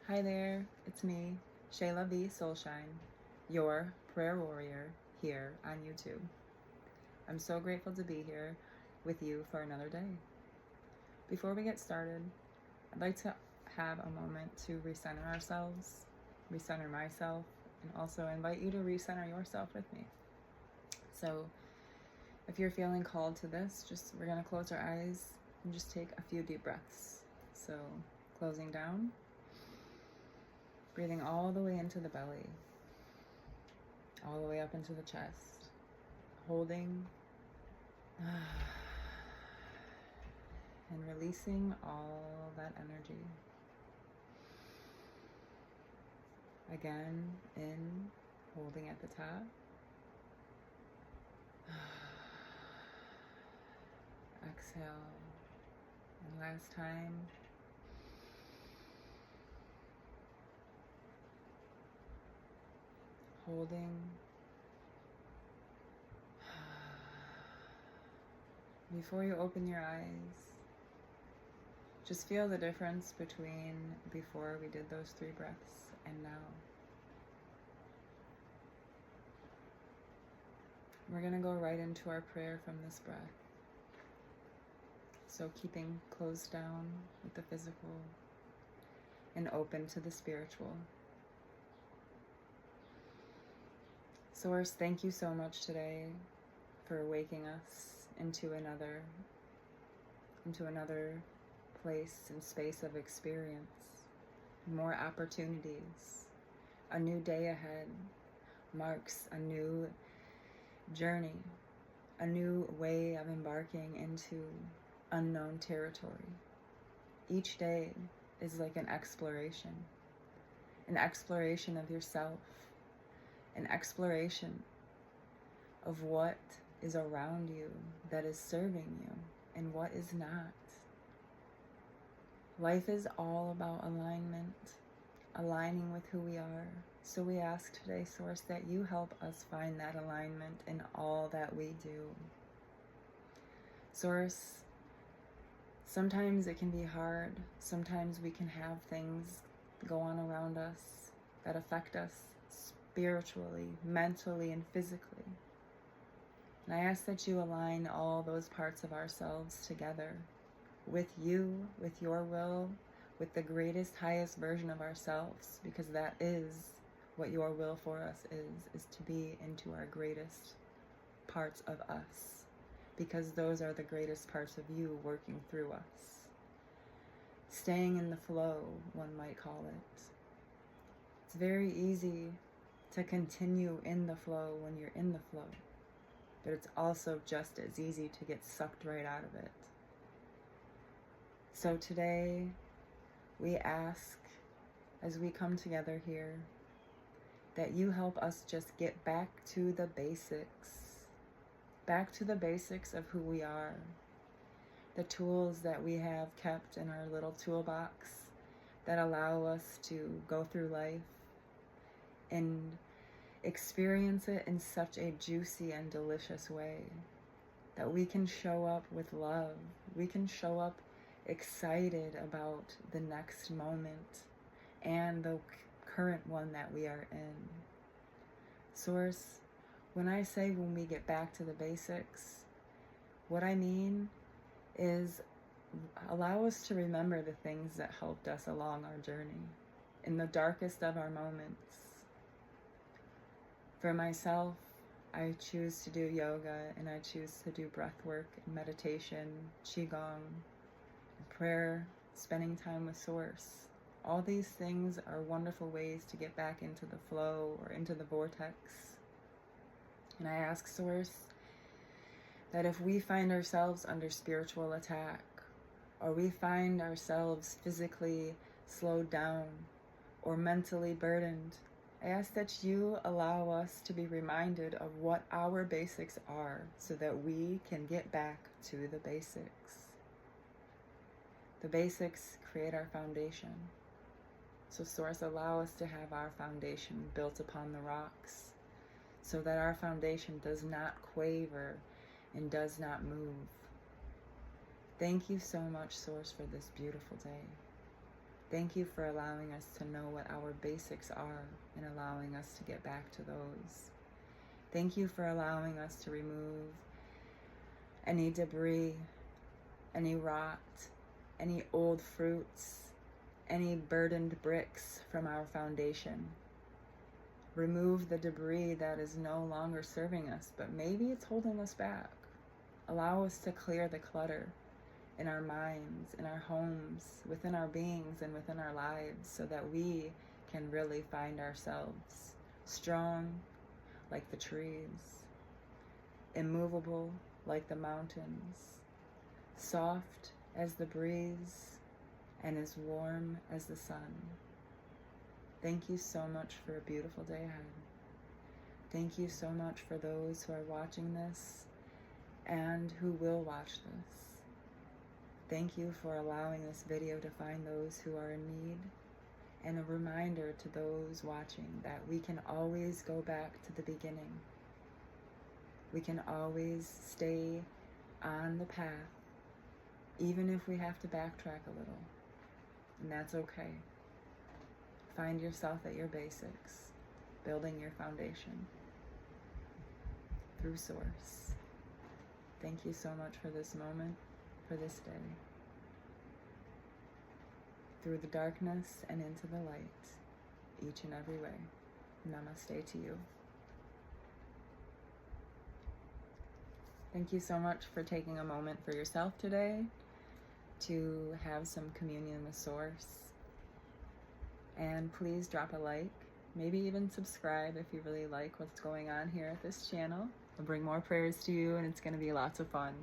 Hi there, it's me, Shaila V, Solshine, your prayer warrior here on YouTube. I'm so grateful to be here with you for another day. Before we get started, I'd like to have a moment to recenter ourselves, recenter myself, and also invite you to recenter yourself with me. So if you're feeling called to this, we're gonna close our eyes and just take a few deep breaths. So closing down, breathing all the way into the belly, all the way up into the chest, holding and releasing all that energy. Again, in, holding at the top. Exhale. And last time. Holding. Before you open your eyes, just feel the difference between before we did those 3 breaths and now. We're going to go right into our prayer from this breath. So keeping closed down with the physical and open to the spiritual. Source, thank you so much today for waking us into another place and space of experience, more opportunities. A new day ahead marks a new journey, a new way of embarking into unknown territory. Each day is like an exploration of yourself, an exploration of what is around you that is serving you and what is not. Life is all about alignment, aligning with who we are. So we ask today, Source, that you help us find that alignment in all that we do. Source, sometimes it can be hard. Sometimes we can have things go on around us that affect us spiritually, mentally, and physically. And I ask that you align all those parts of ourselves together with you, with your will, with the greatest, highest version of ourselves, because that is what your will for us is to be into our greatest parts of us, because those are the greatest parts of you working through us. Staying in the flow, one might call it. It's very easy to continue in the flow when you're in the flow, but it's also just as easy to get sucked right out of it. So today, we ask, as we come together here, that you help us just get back to the basics of who we are, the tools that we have kept in our little toolbox that allow us to go through life and experience it in such a juicy and delicious way, that we can show up with love, we can show up excited about the next moment and the current one that we are in. Source, when I say when we get back to the basics, what I mean is allow us to remember the things that helped us along our journey in the darkest of our moments. For myself, I choose to do yoga and I choose to do breath work and meditation, qigong, prayer, spending time with Source. All these things are wonderful ways to get back into the flow or into the vortex. And I ask Source that if we find ourselves under spiritual attack, or we find ourselves physically slowed down or mentally burdened, I ask that you allow us to be reminded of what our basics are so that we can get back to the basics. The basics create our foundation. So Source, allow us to have our foundation built upon the rocks so that our foundation does not quaver and does not move. Thank you so much, Source, for this beautiful day. Thank you for allowing us to know what our basics are and allowing us to get back to those. Thank you for allowing us to remove any debris, any rot, any old fruits, any burdened bricks from our foundation. Remove the debris that is no longer serving us, but maybe it's holding us back. Allow us to clear the clutter in our minds, in our homes, within our beings, and within our lives, so that we can really find ourselves strong like the trees, immovable like the mountains, soft as the breeze, and as warm as the sun. Thank you so much for a beautiful day ahead. Thank you so much for those who are watching this and who will watch this. Thank you for allowing this video to find those who are in need, and a reminder to those watching that we can always go back to the beginning. We can always stay on the path, even if we have to backtrack a little, and that's okay. Find yourself at your basics, building your foundation through Source. Thank you so much for this moment, for this day. Through the darkness and into the light, each and every way. Namaste to you. Thank you so much for taking a moment for yourself today to have some communion with Source. And please drop a like, maybe even subscribe if you really like what's going on here at this channel. I'll bring more prayers to you, and it's going to be lots of fun.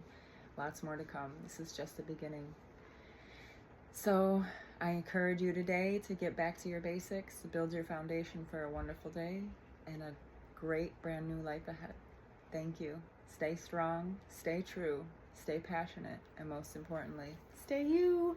Lots more to come. This is just the beginning. So I encourage you today to get back to your basics, to build your foundation for a wonderful day and a great brand new life ahead. Thank you. Stay strong, stay true, stay passionate, and most importantly, stay you.